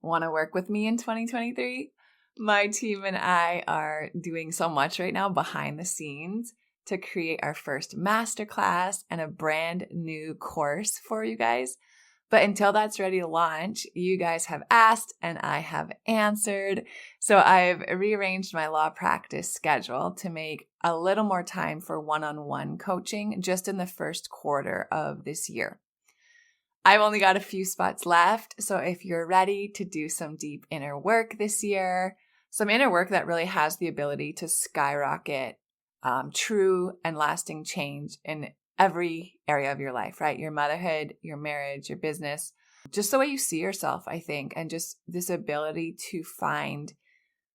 Want to work with me in 2023? My team and I are doing so much right now behind the scenes to create our first masterclass and a brand new course for you guys. But until that's ready to launch, you guys have asked and I have answered. So I've rearranged my law practice schedule to make a little more time for one-on-one coaching just in the first quarter of this year. I've only got a few spots left, so if you're ready to do some deep inner work this year, some inner work that really has the ability to skyrocket true and lasting change in every area of your life, right? Your motherhood, your marriage, your business, just the way you see yourself, I think, and just this ability to find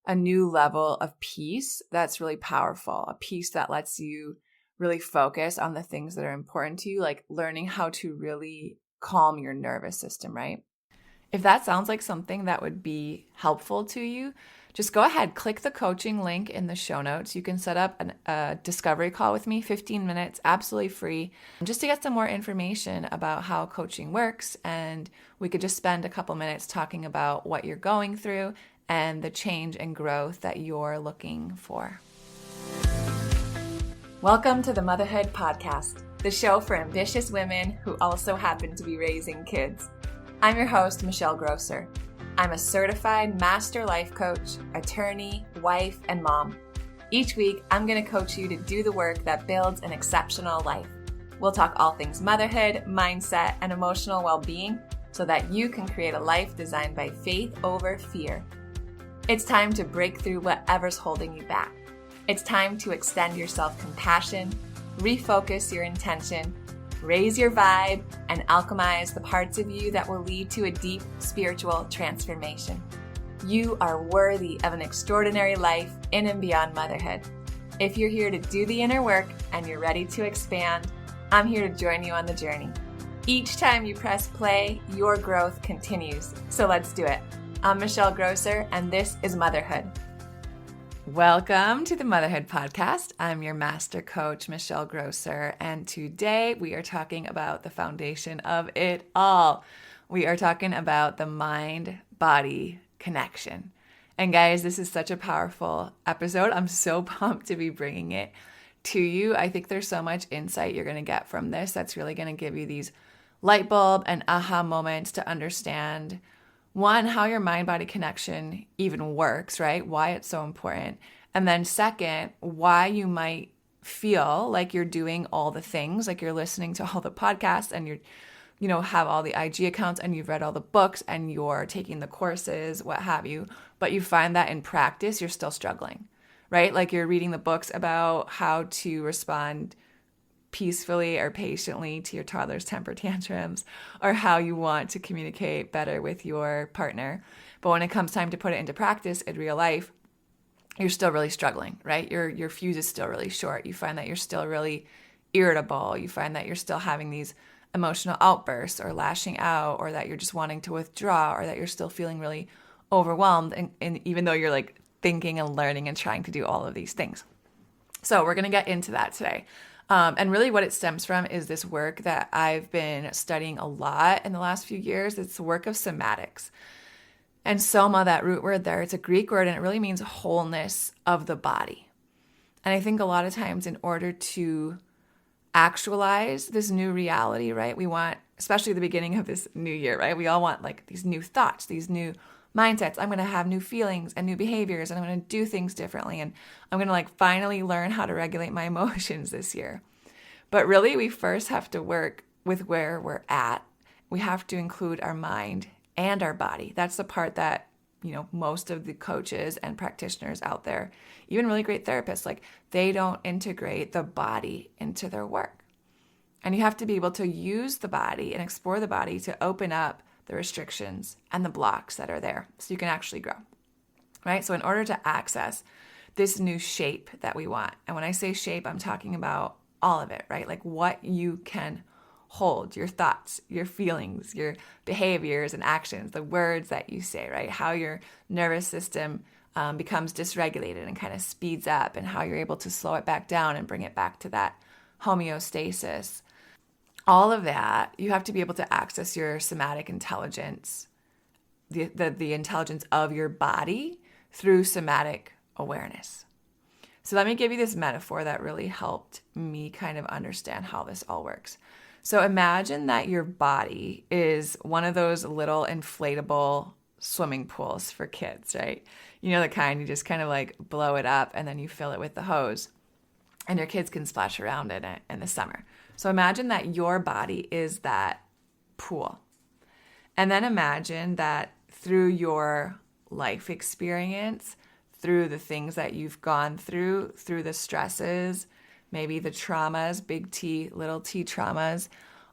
a new level of peace that's really powerful, a peace that lets you really focus on the things that are important to you, like learning how to really calm your nervous system, right? If that sounds like something that would be helpful to you, just go ahead, click the coaching link in the show notes. You can set up a discovery call with me, 15 minutes, absolutely free, just to get some more information about how coaching works. And we could just spend a couple minutes talking about what you're going through and the change and growth that you're looking for. Welcome to the Motherhood Podcast, the show for ambitious women who also happen to be raising kids. I'm your host, Michelle Grosser. I'm a certified master life coach, attorney, wife, and mom. Each week, I'm going to coach you to do the work that builds an exceptional life. We'll talk all things motherhood, mindset, and emotional well-being so that you can create a life designed by faith over fear. It's time to break through whatever's holding you back. It's time to extend your self-compassion, refocus your intention, raise your vibe, and alchemize the parts of you that will lead to a deep spiritual transformation. You are worthy of an extraordinary life in and beyond motherhood. If you're here to do the inner work and you're ready to expand, I'm here to join you on the journey. Each time you press play, your growth continues. So let's do it. I'm Michelle Grosser, and this is Motherhood. Welcome to the Motherhood Podcast. I'm your master coach, Michelle Grosser, and today we are talking about the foundation of it all. We are talking about the mind-body connection. And guys, this is such a powerful episode. I'm so pumped to be bringing it to you. I think there's so much insight you're going to get from this that's really going to give you these light bulb and aha moments to understand one, how your mind-body connection even works, right? Why it's so important. And then second, why you might feel like you're doing all the things, like you're listening to all the podcasts and you're, have all the IG accounts and you've read all the books and you're taking the courses, what have you, but you find that in practice, you're still struggling, right? Like you're reading the books about how to respond peacefully or patiently to your toddler's temper tantrums, or how you want to communicate better with your partner. But when it comes time to put it into practice in real life, you're still really struggling, right? Your fuse is still really short. You find that you're still really irritable. You find that you're still having these emotional outbursts or lashing out, or that you're just wanting to withdraw, or that you're still feeling really overwhelmed. And even though you're like thinking and learning and trying to do all of these things. So we're going to get into that today. And really what it stems from is this work that I've been studying a lot in the last few years. It's the work of somatics. And soma, that root word there, it's a Greek word and it really means wholeness of the body. And I think a lot of times in order to actualize this new reality, right, we want, especially the beginning of this new year, right, we all want like these new thoughts, these new mindsets. I'm going to have new feelings and new behaviors, and I'm going to do things differently. And I'm going to like finally learn how to regulate my emotions this year. But really, we first have to work with where we're at. We have to include our mind and our body. That's the part that, most of the coaches and practitioners out there, even really great therapists, like they don't integrate the body into their work. And you have to be able to use the body and explore the body to open up the restrictions and the blocks that are there so you can actually grow, right? So in order to access this new shape that we want, and when I say shape, I'm talking about all of it, right? Like what you can hold, your thoughts, your feelings, your behaviors and actions, the words that you say, right? How your nervous system becomes dysregulated and kind of speeds up, and how you're able to slow it back down and bring it back to that homeostasis. All of that, you have to be able to access your somatic intelligence the intelligence of your body through somatic awareness. So let me give you this metaphor that really helped me kind of understand how this all works. So imagine that your body is one of those little inflatable swimming pools for kids, right? You know, the kind you just kind of like blow it up and then you fill it with the hose and your kids can splash around in it in the summer. So imagine that your body is that pool. And then imagine that through your life experience, through the things that you've gone through the stresses, maybe the traumas, big T, little t traumas,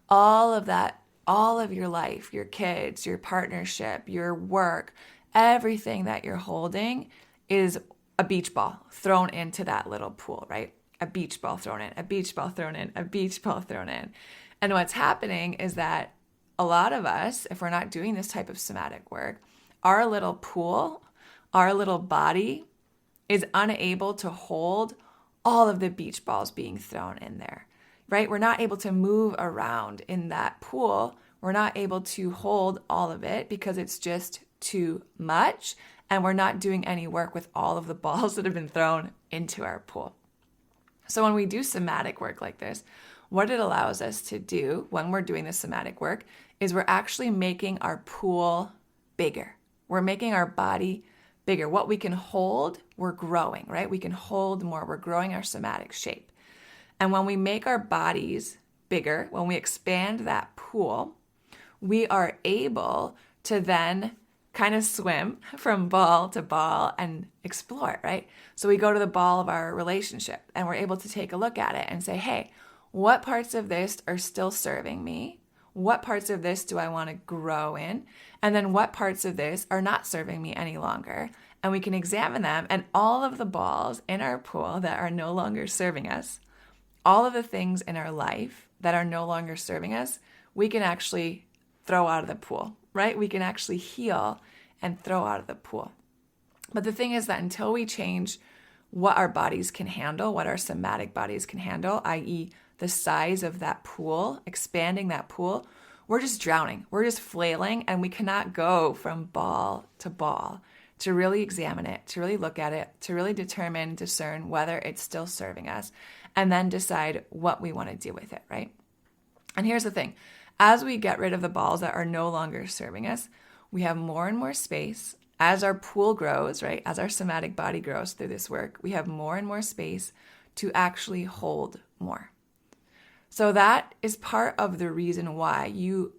all of that, all of your life, your kids, your partnership, your work, everything that you're holding is a beach ball thrown into that little pool, right? A beach ball thrown in, a beach ball thrown in, a beach ball thrown in. And what's happening is that a lot of us, if we're not doing this type of somatic work, our little pool, our little body is unable to hold all of the beach balls being thrown in there, right? We're not able to move around in that pool. We're not able to hold all of it because it's just too much. And we're not doing any work with all of the balls that have been thrown into our pool. So when we do somatic work like this, what it allows us to do when we're doing this somatic work is we're actually making our pool bigger. We're making our body bigger. What we can hold, we're growing, right? We can hold more. We're growing our somatic shape. And when we make our bodies bigger, when we expand that pool, we are able to then kind of swim from ball to ball and explore, right? So we go to the ball of our relationship and we're able to take a look at it and say, hey, what parts of this are still serving me? What parts of this do I want to grow in? And then what parts of this are not serving me any longer? And we can examine them, and all of the balls in our pool that are no longer serving us, all of the things in our life that are no longer serving us, we can actually throw out of the pool, right? We can actually heal and throw out of the pool. But the thing is that until we change what our bodies can handle, what our somatic bodies can handle, i.e., the size of that pool, expanding that pool, we're just drowning. We're just flailing, and we cannot go from ball to ball to really examine it, to really look at it, to really determine, discern whether it's still serving us, and then decide what we want to do with it, right? And here's the thing. As we get rid of the balls that are no longer serving us, we have more and more space. As our pool grows, right, as our somatic body grows through this work, we have more and more space to actually hold more. So that is part of the reason why you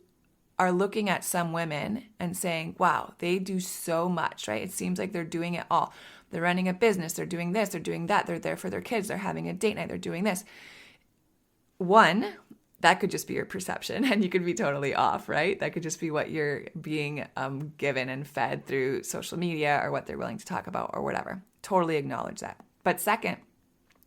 are looking at some women and saying, wow, they do so much, right? It seems like they're doing it all. They're running a business, they're doing this, they're doing that, they're there for their kids, they're having a date night, they're doing this. One, that could just be your perception and you could be totally off, right? That could just be what you're being given and fed through social media or what they're willing to talk about or whatever. Totally acknowledge that. But second,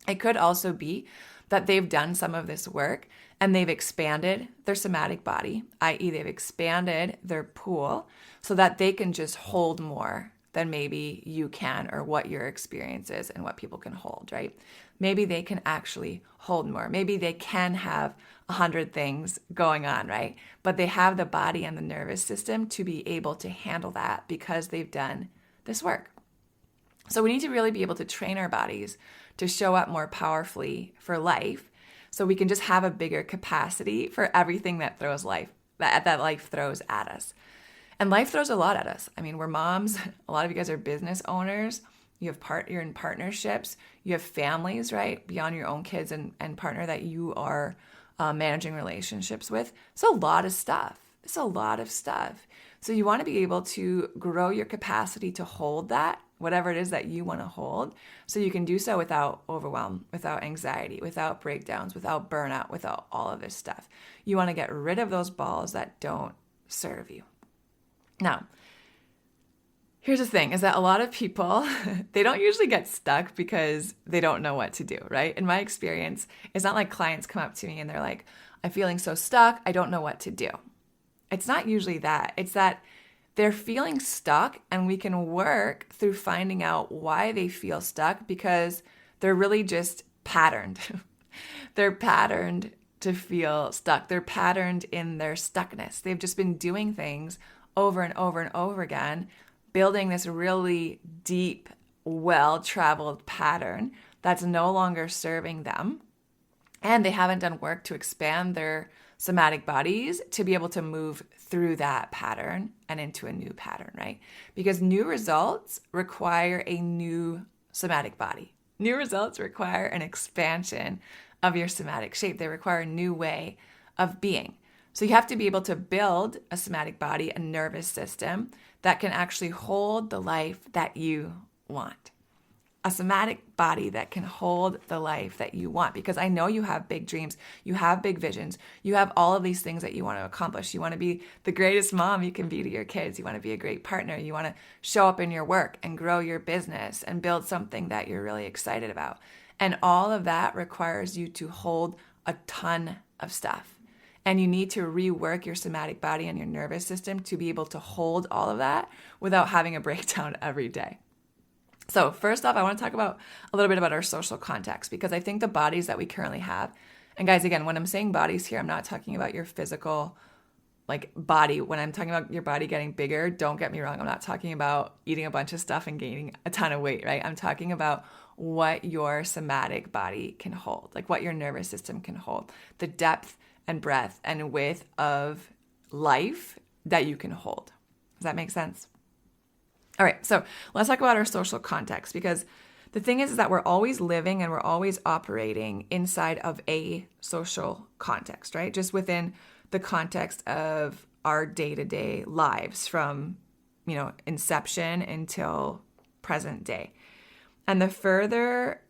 it could also be that they've done some of this work and they've expanded their somatic body, i.e. they've expanded their pool so that they can just hold more than maybe you can or what your experience is and what people can hold, right? Maybe they can actually hold more. Maybe they can have 100 things going on, right? But they have the body and the nervous system to be able to handle that because they've done this work. So we need to really be able to train our bodies to show up more powerfully for life so we can just have a bigger capacity for everything that life throws at us. And life throws a lot at us. I mean, we're moms. A lot of you guys are business owners. You're in partnerships. You have families, right? Beyond your own kids and partner that you are managing relationships with. It's a lot of stuff. So you want to be able to grow your capacity to hold that, whatever it is that you want to hold, so you can do so without overwhelm, without anxiety, without breakdowns, without burnout, without all of this stuff. You want to get rid of those balls that don't serve you. Now, here's the thing, is that a lot of people, they don't usually get stuck because they don't know what to do, right? In my experience, it's not like clients come up to me and they're like, I'm feeling so stuck, I don't know what to do. It's not usually that. It's that they're feeling stuck and we can work through finding out why they feel stuck because they're really just patterned. They're patterned to feel stuck. They're patterned in their stuckness. They've just been doing things over and over and over again, building this really deep, well-traveled pattern that's no longer serving them. And they haven't done work to expand their somatic bodies to be able to move through that pattern and into a new pattern, right? Because new results require a new somatic body. New results require an expansion of your somatic shape. They require a new way of being. So you have to be able to build a somatic body, a nervous system that can actually hold the life that you want. A somatic body that can hold the life that you want. Because I know you have big dreams, you have big visions, you have all of these things that you want to accomplish. You want to be the greatest mom you can be to your kids. You want to be a great partner. You want to show up in your work and grow your business and build something that you're really excited about. And all of that requires you to hold a ton of stuff. And you need to rework your somatic body and your nervous system to be able to hold all of that without having a breakdown every day. So first off, I want to talk about a little bit about our social context, because I think the bodies that we currently have, and guys, again, when I'm saying bodies here, I'm not talking about your physical body. When I'm talking about your body getting bigger, don't get me wrong. I'm not talking about eating a bunch of stuff and gaining a ton of weight, right? I'm talking about what your somatic body can hold, like what your nervous system can hold, the depth and breadth and width of life that you can hold. Does that make sense? All right, so let's talk about our social context, because the thing is that we're always living and we're always operating inside of a social context, right? Just within the context of our day-to-day lives from, inception until present day. And the further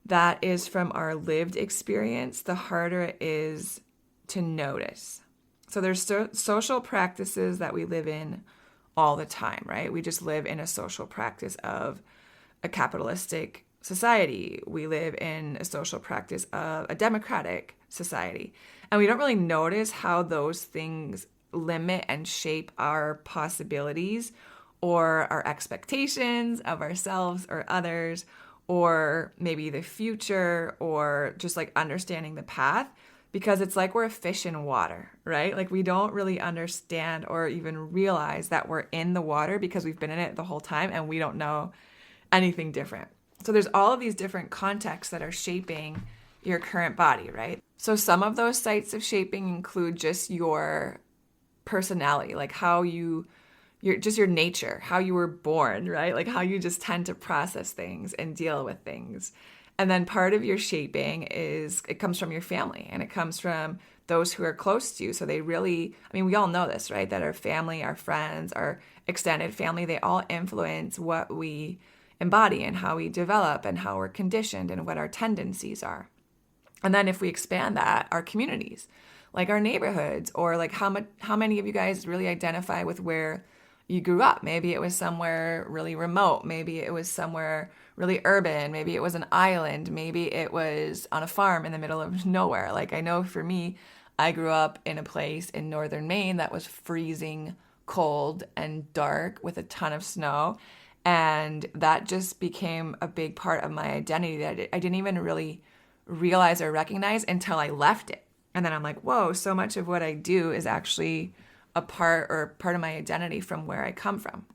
that is from our lived experience, the harder it is to notice. So there's social practices that we live in all the time, right? We just live in a social practice of a capitalistic society. We live in a social practice of a democratic society. And we don't really notice how those things limit and shape our possibilities or our expectations of ourselves or others, or maybe the future, or just understanding the path. Because it's like we're a fish in water, right? We don't really understand or even realize that we're in the water because we've been in it the whole time and we don't know anything different. So there's all of these different contexts that are shaping your current body, right? So some of those sites of shaping include just your personality, how your nature, how you were born, right? How you just tend to process things and deal with things. And then part of your shaping it comes from your family, and it comes from those who are close to you. So they really, we all know this, right? That our family, our friends, our extended family, they all influence what we embody and how we develop and how we're conditioned and what our tendencies are. And then if we expand that, our communities, our neighborhoods, or how many of you guys really identify with where you grew up? Maybe it was somewhere really remote. Maybe it was somewhere really urban. Maybe it was an island. Maybe it was on a farm in the middle of nowhere. I know for me, I grew up in a place in northern Maine that was freezing cold and dark with a ton of snow. And that just became a big part of my identity that I didn't even really realize or recognize until I left it. And then I'm like, whoa, so much of what I do is actually a part of my identity from where I come from,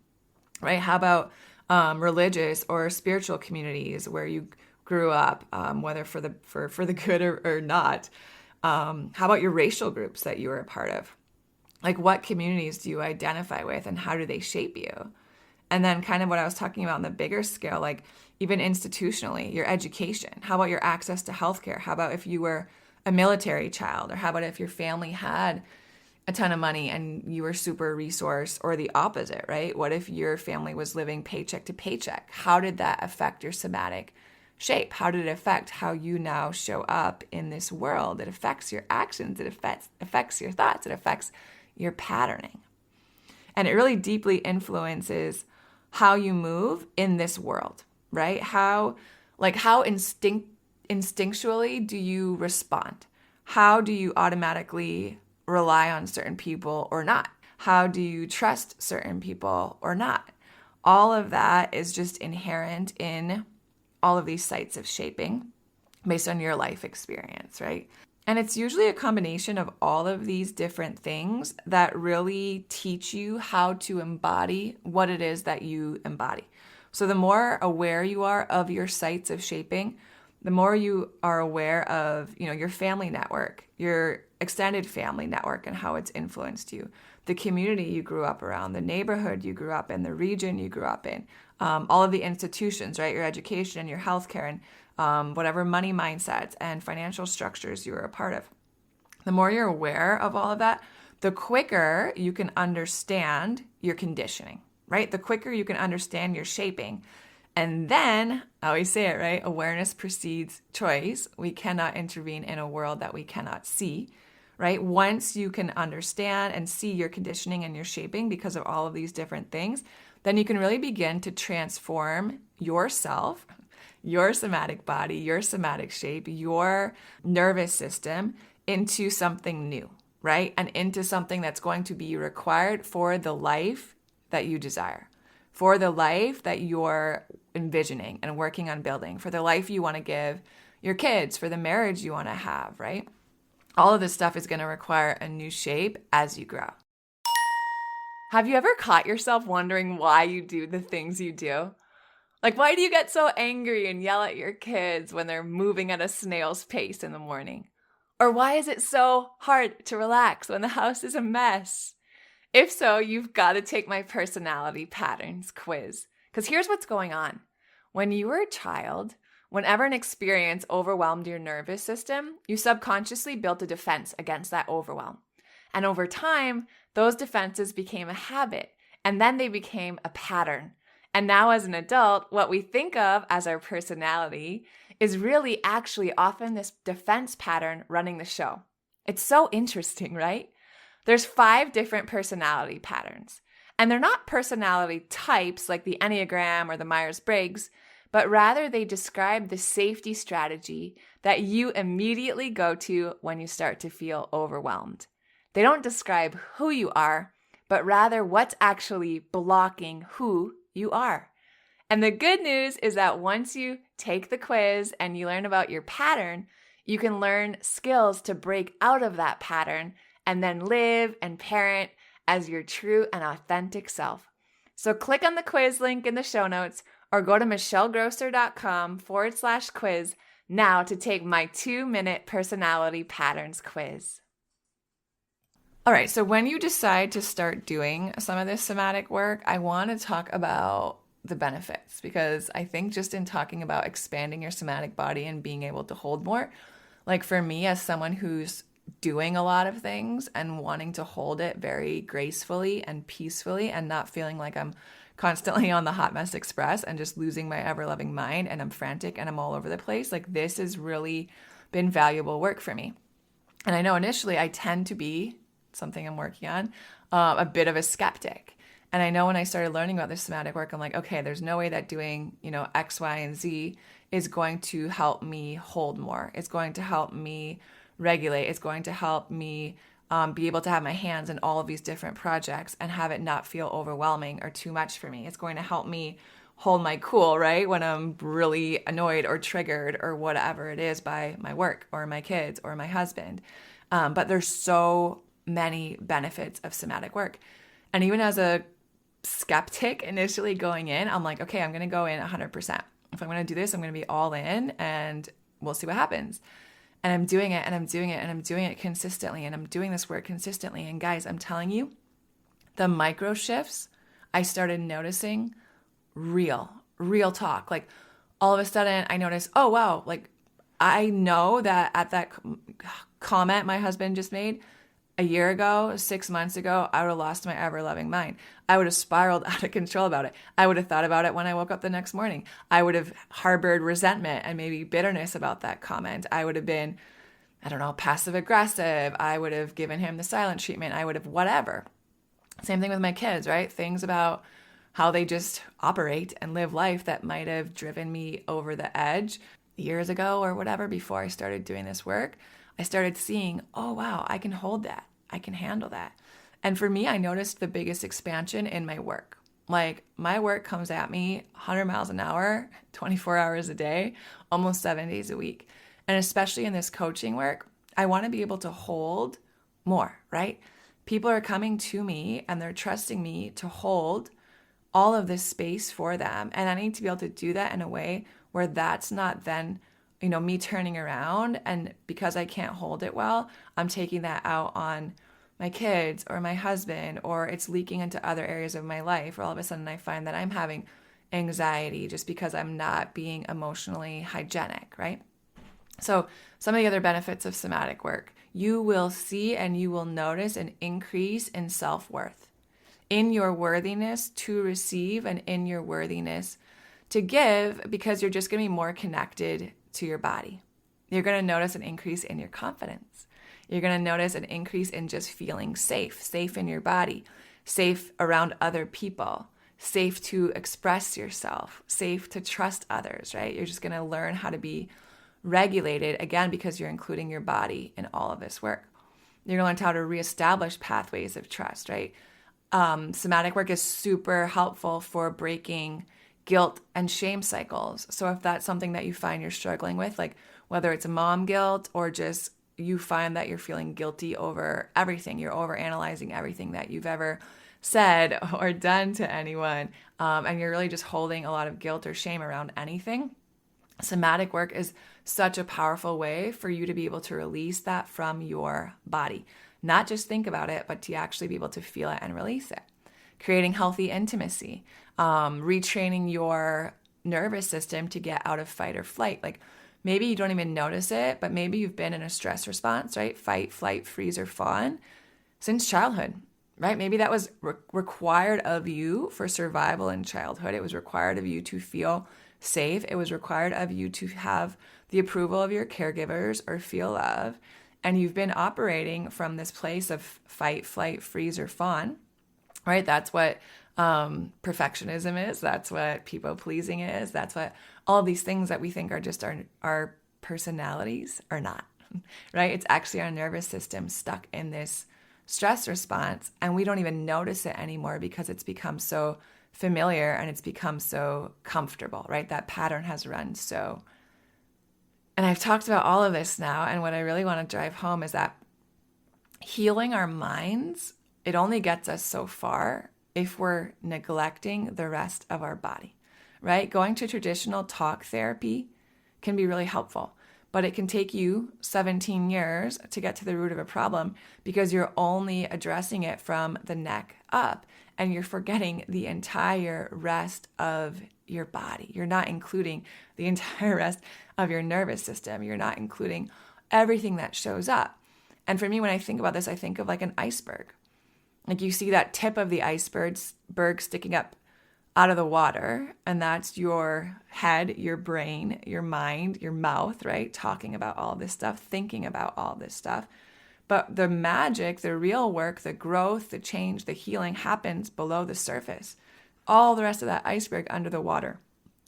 right? How about religious or spiritual communities where you grew up, whether for the good or not? How about your racial groups that you were a part of? What communities do you identify with, and how do they shape you? And then kind of what I was talking about on the bigger scale, even institutionally, your education. How about your access to healthcare? How about if you were a military child? Or how about if your family had a ton of money and you were super resourced, or the opposite, right? What if your family was living paycheck to paycheck? How did that affect your somatic shape? How did it affect how you now show up in this world? It affects your actions. It affects your thoughts. It affects your patterning. And it really deeply influences how you move in this world, right? How instinctually do you respond? How do you automatically rely on certain people or not? How do you trust certain people or not? All of that is just inherent in all of these sites of shaping based on your life experience, right? And it's usually a combination of all of these different things that really teach you how to embody what it is that you embody. So the more aware you are of your sites of shaping, the more you are aware of, your family network, your extended family network and how it's influenced you, the community you grew up around, the neighborhood you grew up in, the region you grew up in, all of the institutions, right? Your education and your healthcare and whatever money mindsets and financial structures you were a part of. The more you're aware of all of that, the quicker you can understand your conditioning, right? The quicker you can understand your shaping. And then, I always say it, right? Awareness precedes choice. We cannot intervene in a world that we cannot see, right? Once you can understand and see your conditioning and your shaping because of all of these different things, then you can really begin to transform yourself, your somatic body, your somatic shape, your nervous system into something new, right? And into something that's going to be required for the life that you desire, for the life that you're envisioning and working on building, for the life you want to give your kids, for the marriage you want to have, right? All of this stuff is going to require a new shape as you grow. Have you ever caught yourself wondering why you do the things you do? Like, why do you get so angry and yell at your kids when they're moving at a snail's pace in the morning? Or why is it so hard to relax when the house is a mess? If so, you've got to take my personality patterns quiz. Because here's what's going on. When you were a child, whenever an experience overwhelmed your nervous system, you subconsciously built a defense against that overwhelm. And over time, those defenses became a habit, and then they became a pattern. And now as an adult, what we think of as our personality is really actually often this defense pattern running the show. It's so interesting, right? There's 5 different personality patterns, and they're not personality types like the Enneagram or the Myers-Briggs, but rather they describe the safety strategy that you immediately go to when you start to feel overwhelmed. They don't describe who you are, but rather what's actually blocking who you are. And the good news is that once you take the quiz and you learn about your pattern, you can learn skills to break out of that pattern and then live and parent as your true and authentic self. So click on the quiz link in the show notes or go to michellegrosser.com/quiz now to take my 2-minute personality patterns quiz. All right, so when you decide to start doing some of this somatic work, I want to talk about the benefits, because I think just in talking about expanding your somatic body and being able to hold more, like for me as someone who's doing a lot of things and wanting to hold it very gracefully and peacefully and not feeling like I'm constantly on the hot mess express and just losing my ever-loving mind and I'm frantic and I'm all over the place, like this has really been valuable work for me. And I know initially I tend to be, something I'm working on, a bit of a skeptic. And I know when I started learning about this somatic work, I'm like, okay, there's no way that doing, X, Y, and Z is going to help me hold more. It's going to help me regulate. It's going to help me be able to have my hands in all of these different projects and have it not feel overwhelming or too much for me. It's going to help me hold my cool, right? When I'm really annoyed or triggered or whatever it is by my work or my kids or my husband. But there's so many benefits of somatic work. And even as a skeptic initially going in, I'm like, okay, I'm going to go in 100%. If I'm going to do this, I'm going to be all in and we'll see what happens. And I'm doing it and I'm doing it and I'm doing it consistently and I'm doing this work consistently. And guys, I'm telling you, the micro shifts I started noticing, real talk. Like all of a sudden I noticed, oh wow, like I know that at that comment my husband just made, a year ago, 6 months ago, I would have lost my ever-loving mind. I would have spiraled out of control about it. I would have thought about it when I woke up the next morning. I would have harbored resentment and maybe bitterness about that comment. I would have been, passive-aggressive. I would have given him the silent treatment. I would have whatever. Same thing with my kids, right? Things about how they just operate and live life that might have driven me over the edge years ago or whatever before I started doing this work. I started seeing, oh, wow, I can hold that. I can handle that. And for me, I noticed the biggest expansion in my work. Like my work comes at me 100 miles an hour, 24 hours a day, almost 7 days a week. And especially in this coaching work, I want to be able to hold more, right? People are coming to me and they're trusting me to hold all of this space for them. And I need to be able to do that in a way where that's not then, me turning around, and because I can't hold it well, I'm taking that out on my kids or my husband, or it's leaking into other areas of my life, or all of a sudden I find that I'm having anxiety just because I'm not being emotionally hygienic, right? So some of the other benefits of somatic work, you will see and you will notice an increase in self-worth, in your worthiness to receive and in your worthiness to give, because you're just going to be more connected to your body. You're going to notice an increase in your confidence. You're going to notice an increase in just feeling safe in your body, safe around other people, safe to express yourself, safe to trust others, right? You're just going to learn how to be regulated, again, because you're including your body in all of this work. You're going to learn how to reestablish pathways of trust, right? Somatic work is super helpful for breaking guilt and shame cycles. So if that's something that you find you're struggling with, like whether it's mom guilt or just you find that you're feeling guilty over everything, you're overanalyzing everything that you've ever said or done to anyone, and you're really just holding a lot of guilt or shame around anything, somatic work is such a powerful way for you to be able to release that from your body. Not just think about it, but to actually be able to feel it and release it. Creating healthy intimacy, retraining your nervous system to get out of fight or flight. Like maybe you don't even notice it, but maybe you've been in a stress response, right? Fight, flight, freeze, or fawn since childhood, right? Maybe that was required of you for survival in childhood. It was required of you to feel safe. It was required of you to have the approval of your caregivers or feel love. And you've been operating from this place of fight, flight, freeze, or fawn, right? That's what perfectionism is. That's what people pleasing is. That's what all of these things that we think are just our personalities are not, right? It's actually our nervous system stuck in this stress response, and we don't even notice it anymore because it's become so familiar and it's become so comfortable, right? That pattern has run so. And I've talked about all of this now, and what I really want to drive home is that healing our minds, it only gets us so far if we're neglecting the rest of our body, right? Going to traditional talk therapy can be really helpful, but it can take you 17 years to get to the root of a problem because you're only addressing it from the neck up, and you're forgetting the entire rest of your body. You're not including the entire rest of your nervous system. You're not including everything that shows up. And for me, when I think about this, I think of like an iceberg. Like you see that tip of the iceberg sticking up out of the water, and that's your head, your brain, your mind, your mouth, right? Talking about all this stuff, thinking about all this stuff. But the magic, the real work, the growth, the change, the healing happens below the surface. All the rest of that iceberg under the water,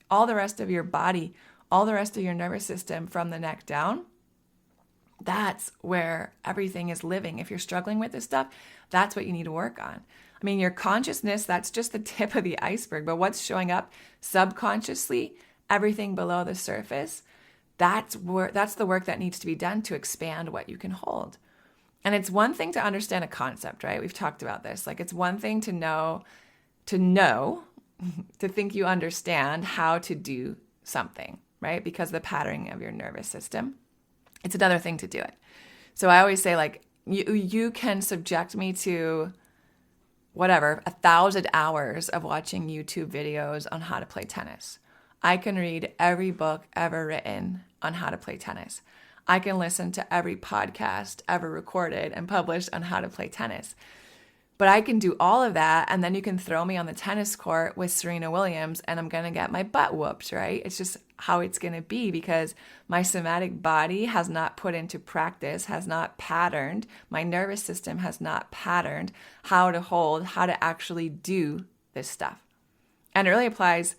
all the rest of your body, all the rest of your nervous system from the neck down, that's where everything is living. If you're struggling with this stuff, that's what you need to work on. I mean, your consciousness, that's just the tip of the iceberg, but what's showing up subconsciously, everything below the surface, that's the work that needs to be done to expand what you can hold. And it's one thing to understand a concept, right? We've talked about this. Like it's one thing to know, to think you understand how to do something, right? Because of the patterning of your nervous system. It's another thing to do it. So I always say, like, you can subject me to whatever, 1,000 hours of watching YouTube videos on how to play tennis. I can read every book ever written on how to play tennis. I can listen to every podcast ever recorded and published on how to play tennis. But I can do all of that, and then you can throw me on the tennis court with Serena Williams, and I'm going to get my butt whooped, right? It's just how it's going to be because my somatic body has not put into practice, has not patterned, my nervous system has not patterned how to hold, how to actually do this stuff. And it really applies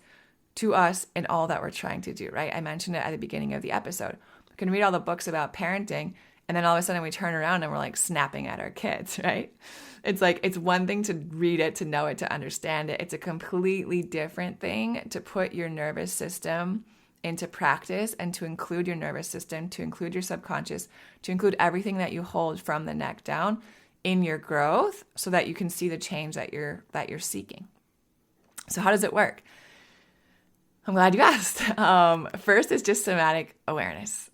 to us in all that we're trying to do, right? I mentioned it at the beginning of the episode. We can read all the books about parenting, and then all of a sudden we turn around and we're like snapping at our kids, right? It's like, it's one thing to read it, to know it, to understand it. It's a completely different thing to put your nervous system into practice and to include your nervous system, to include your subconscious, to include everything that you hold from the neck down in your growth so that you can see the change that you're seeking. So how does it work? I'm glad you asked. First is just somatic awareness.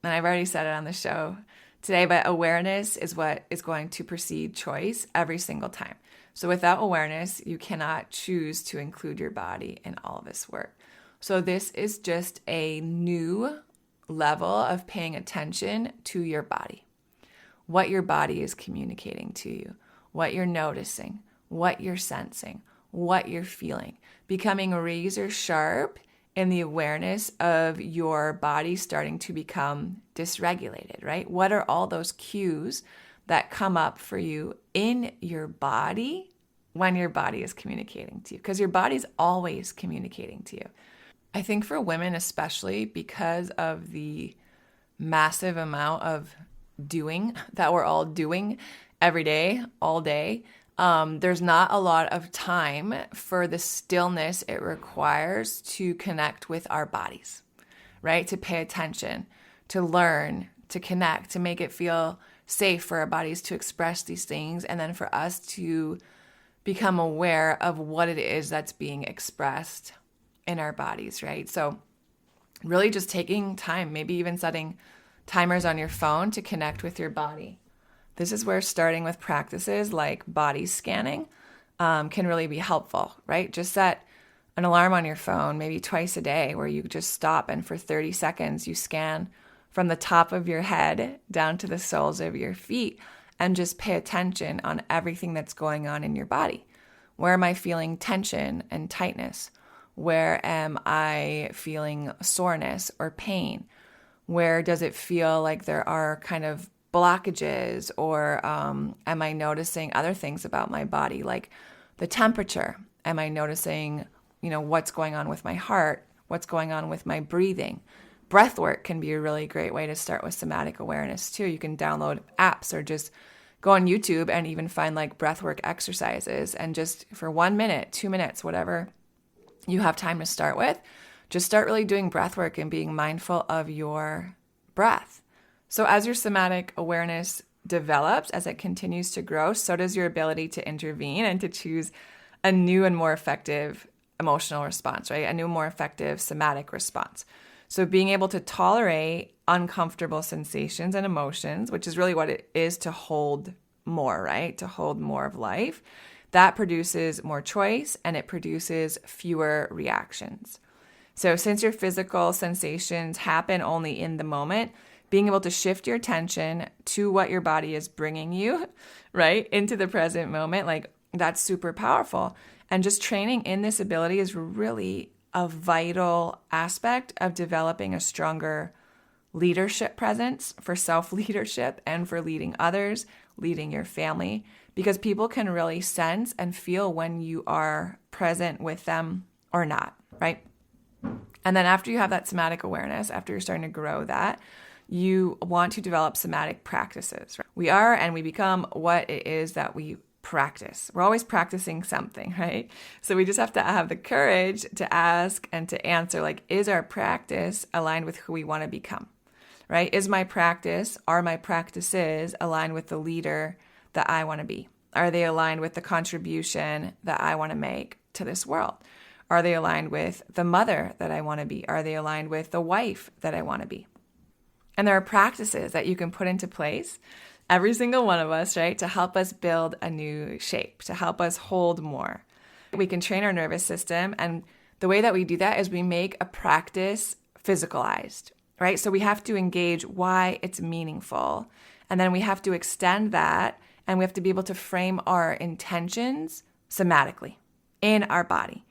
And I've already said it on the show today, but awareness is what is going to precede choice every single time. So without awareness, you cannot choose to include your body in all of this work. So this is just a new level of paying attention to your body, what your body is communicating to you, what you're noticing, what you're sensing, what you're feeling, becoming razor sharp in the awareness of your body starting to become dysregulated, right? What are all those cues that come up for you in your body when your body is communicating to you? Because your body's always communicating to you. I think for women especially, because of the massive amount of doing that we're all doing every day, all day, there's not a lot of time for the stillness it requires to connect with our bodies, right? To pay attention, to learn, to connect, to make it feel safe for our bodies to express these things, and then for us to become aware of what it is that's being expressed in our bodies, right? So really just taking time, maybe even setting timers on your phone to connect with your body. This is where starting with practices like body scanning can really be helpful, right? Just set an alarm on your phone, maybe twice a day, where you just stop and for 30 seconds you scan from the top of your head down to the soles of your feet and just pay attention on everything that's going on in your body. Where am I feeling tension and tightness? Where am I feeling soreness or pain? Where does it feel like there are kind of blockages, or am I noticing other things about my body, like the temperature? Am I noticing, what's going on with my heart? What's going on with my breathing? Breath work can be a really great way to start with somatic awareness too. You can download apps or just go on YouTube and even find like breath work exercises, and just for 1 minute, 2 minutes, whatever you have time to start with, just start really doing breath work and being mindful of your breath. So as your somatic awareness develops, as it continues to grow, so does your ability to intervene and to choose a new and more effective emotional response, right? A new, more effective somatic response. So being able to tolerate uncomfortable sensations and emotions, which is really what it is to hold more, right? To hold more of life, that produces more choice and it produces fewer reactions. So since your physical sensations happen only in the moment, being able to shift your attention to what your body is bringing you, right, into the present moment, like that's super powerful. And just training in this ability is really a vital aspect of developing a stronger leadership presence for self-leadership and for leading others, leading your family, because people can really sense and feel when you are present with them or not, right? And then after you have that somatic awareness, after you're starting to grow that, you want to develop somatic practices. Right? We are and we become what it is that we practice. We're always practicing something, right? So we just have to have the courage to ask and to answer, like, is our practice aligned with who we want to become, right? Is my practice, are my practices aligned with the leader that I want to be? Are they aligned with the contribution that I want to make to this world? Are they aligned with the mother that I want to be? Are they aligned with the wife that I want to be? And there are practices that you can put into place, every single one of us, right, to help us build a new shape, to help us hold more. We can train our nervous system, and the way that we do that is we make a practice physicalized, right? So we have to engage why it's meaningful, and then we have to extend that, and we have to be able to frame our intentions somatically in our body.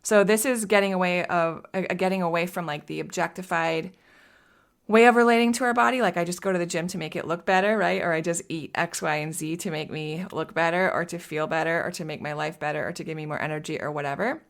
So this is getting away from like the objectified way of relating to our body, like I just go to the gym to make it look better, right? Or I just eat X, Y, and Z to make me look better, or to feel better, or to make my life better, or to give me more energy, or whatever.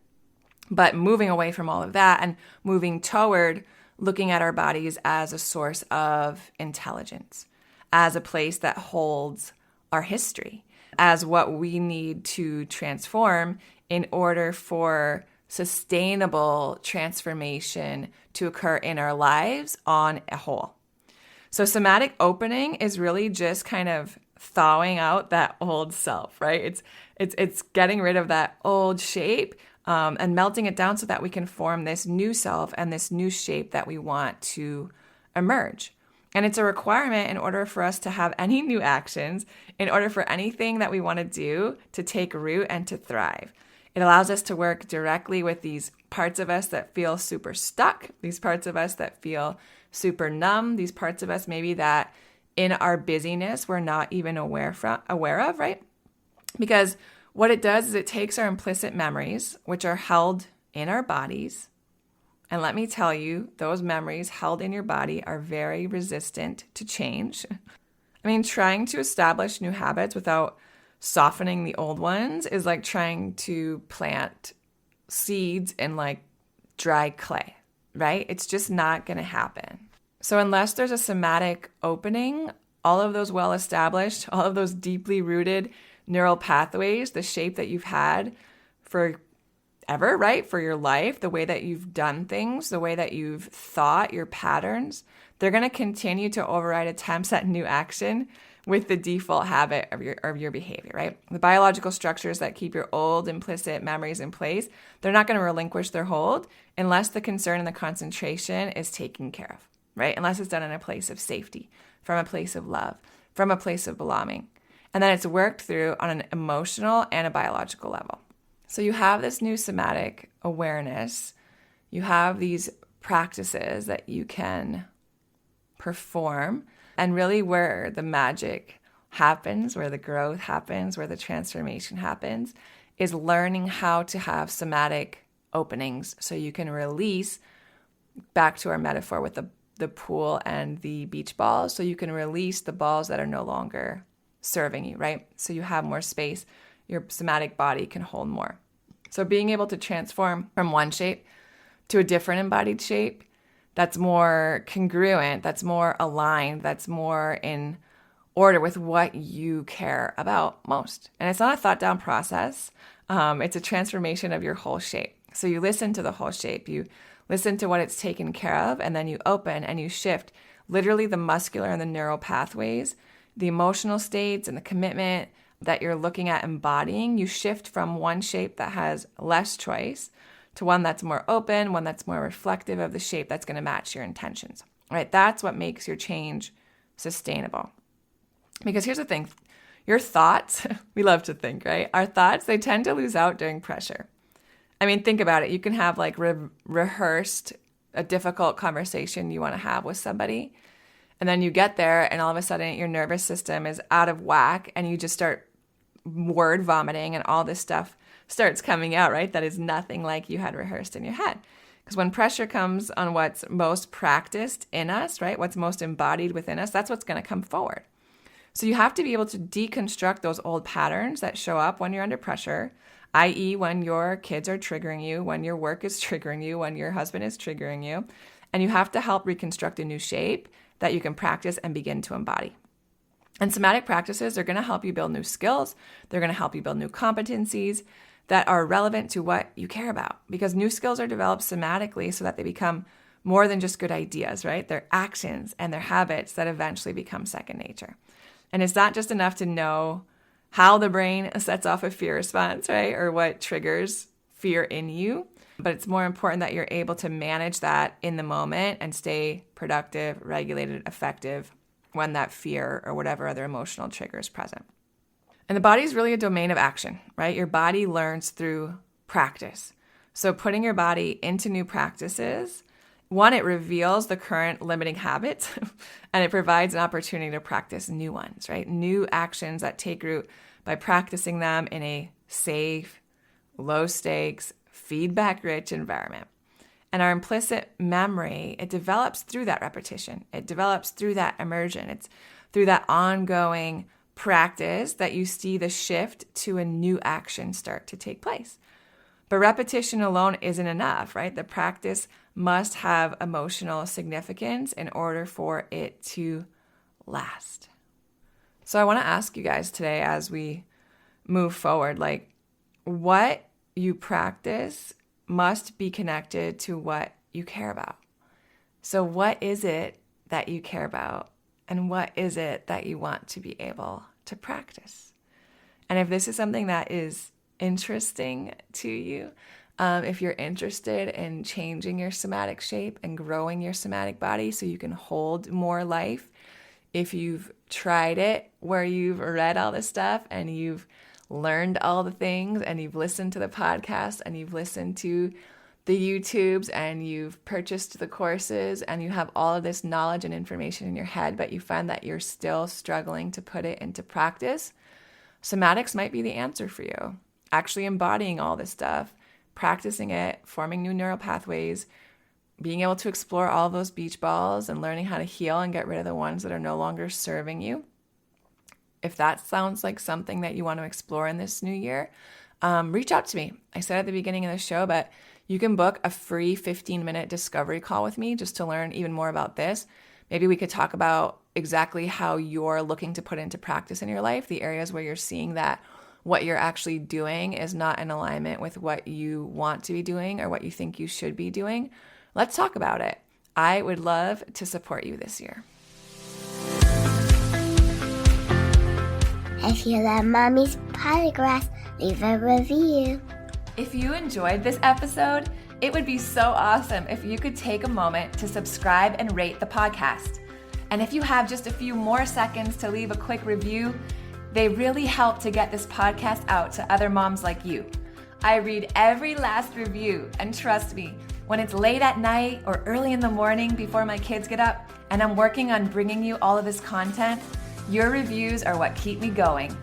But moving away from all of that and moving toward looking at our bodies as a source of intelligence, as a place that holds our history, as what we need to transform in order for sustainable transformation to occur in our lives on a whole. So somatic opening is really just kind of thawing out that old self, right? It's getting rid of that old shape and melting it down so that we can form this new self and this new shape that we want to emerge. And it's a requirement in order for us to have any new actions, in order for anything that we want to do to take root and to thrive. It allows us to work directly with these parts of us that feel super stuck, these parts of us that feel super numb, these parts of us maybe that in our busyness we're not even aware of, right? Because what it does is it takes our implicit memories, which are held in our bodies, and let me tell you, those memories held in your body are very resistant to change. I mean, trying to establish new habits without softening the old ones is like trying to plant seeds in like dry clay, right? It's just not going to happen. So unless there's a somatic opening, all of those well-established, all of those deeply rooted neural pathways, the shape that you've had forever, right? For your life, the way that you've done things, the way that you've thought, your patterns, they're going to continue to override attempts at new action with the default habit of your behavior, right? The biological structures that keep your old implicit memories in place, they're not going to relinquish their hold unless the concern and the concentration is taken care of, right? Unless it's done in a place of safety, from a place of love, from a place of belonging. And then it's worked through on an emotional and a biological level. So you have this new somatic awareness. You have these practices that you can perform. And really where the magic happens, where the growth happens, where the transformation happens, is learning how to have somatic openings so you can release, back to our metaphor with the pool and the beach balls, so you can release the balls that are no longer serving you, right? So you have more space. Your somatic body can hold more. So being able to transform from one shape to a different embodied shape that's more congruent, that's more aligned, that's more in order with what you care about most. And it's not a thought down process. It's a transformation of your whole shape. So you listen to the whole shape, you listen to what it's taken care of, and then you open and you shift literally the muscular and the neural pathways, the emotional states and the commitment that you're looking at embodying. You shift from one shape that has less choice to one that's more open, one that's more reflective of the shape that's going to match your intentions, right? That's what makes your change sustainable. Because here's the thing, your thoughts, we love to think, right? Our thoughts, they tend to lose out during pressure. I mean, think about it. You can have like rehearsed a difficult conversation you want to have with somebody, and then you get there and all of a sudden your nervous system is out of whack and you just start word vomiting and all this stuff starts coming out, right? That is nothing like you had rehearsed in your head. Because when pressure comes on what's most practiced in us, right? What's most embodied within us, that's what's going to come forward. So you have to be able to deconstruct those old patterns that show up when you're under pressure, i.e. when your kids are triggering you, when your work is triggering you, when your husband is triggering you. And you have to help reconstruct a new shape that you can practice and begin to embody. And somatic practices are going to help you build new skills. They're going to help you build new competencies that are relevant to what you care about, because new skills are developed somatically so that they become more than just good ideas, right? They're actions and they're habits that eventually become second nature. And it's not just enough to know how the brain sets off a fear response, right? Or what triggers fear in you, but it's more important that you're able to manage that in the moment and stay productive, regulated, effective when that fear or whatever other emotional trigger is present. And the body is really a domain of action, right? Your body learns through practice. So putting your body into new practices, one, it reveals the current limiting habits and it provides an opportunity to practice new ones, right? New actions that take root by practicing them in a safe, low stakes, feedback-rich environment. And our implicit memory, it develops through that repetition. It develops through that immersion. It's through that ongoing practice that you see the shift to a new action start to take place. But repetition alone isn't enough, right? The practice must have emotional significance in order for it to last. So I want to ask you guys today as we move forward, like what you practice must be connected to what you care about. So what is it that you care about? And what is it that you want to be able to practice? And if this is something that is interesting to you, if you're interested in changing your somatic shape and growing your somatic body so you can hold more life, if you've tried it where you've read all this stuff and you've learned all the things and you've listened to the podcast and you've listened to the YouTubes and you've purchased the courses and you have all of this knowledge and information in your head, but you find that you're still struggling to put it into practice, somatics might be the answer for you. Actually embodying all this stuff, practicing it, forming new neural pathways, being able to explore all of those beach balls and learning how to heal and get rid of the ones that are no longer serving you. If that sounds like something that you want to explore in this new year, reach out to me. I said at the beginning of the show, but you can book a free 15-minute discovery call with me just to learn even more about this. Maybe we could talk about exactly how you're looking to put into practice in your life, the areas where you're seeing that what you're actually doing is not in alignment with what you want to be doing or what you think you should be doing. Let's talk about it. I would love to support you this year. If you love Mommy's Polygraphs, leave a review. If you enjoyed this episode, it would be so awesome if you could take a moment to subscribe and rate the podcast. And if you have just a few more seconds to leave a quick review, they really help to get this podcast out to other moms like you. I read every last review, and trust me, when it's late at night or early in the morning before my kids get up and I'm working on bringing you all of this content, your reviews are what keep me going.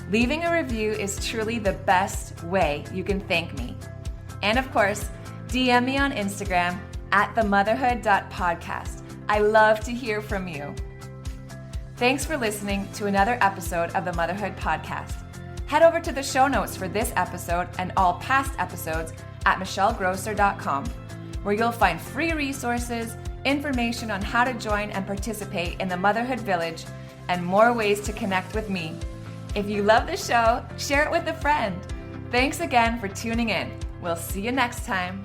Leaving a review is truly the best way you can thank me. And of course, DM me on Instagram at themotherhood.podcast. I love to hear from you. Thanks for listening to another episode of the Motherhood Podcast. Head over to the show notes for this episode and all past episodes at michellegrosser.com, where you'll find free resources, information on how to join and participate in the Motherhood Village, and more ways to connect with me. If you love the show, share it with a friend. Thanks again for tuning in. We'll see you next time.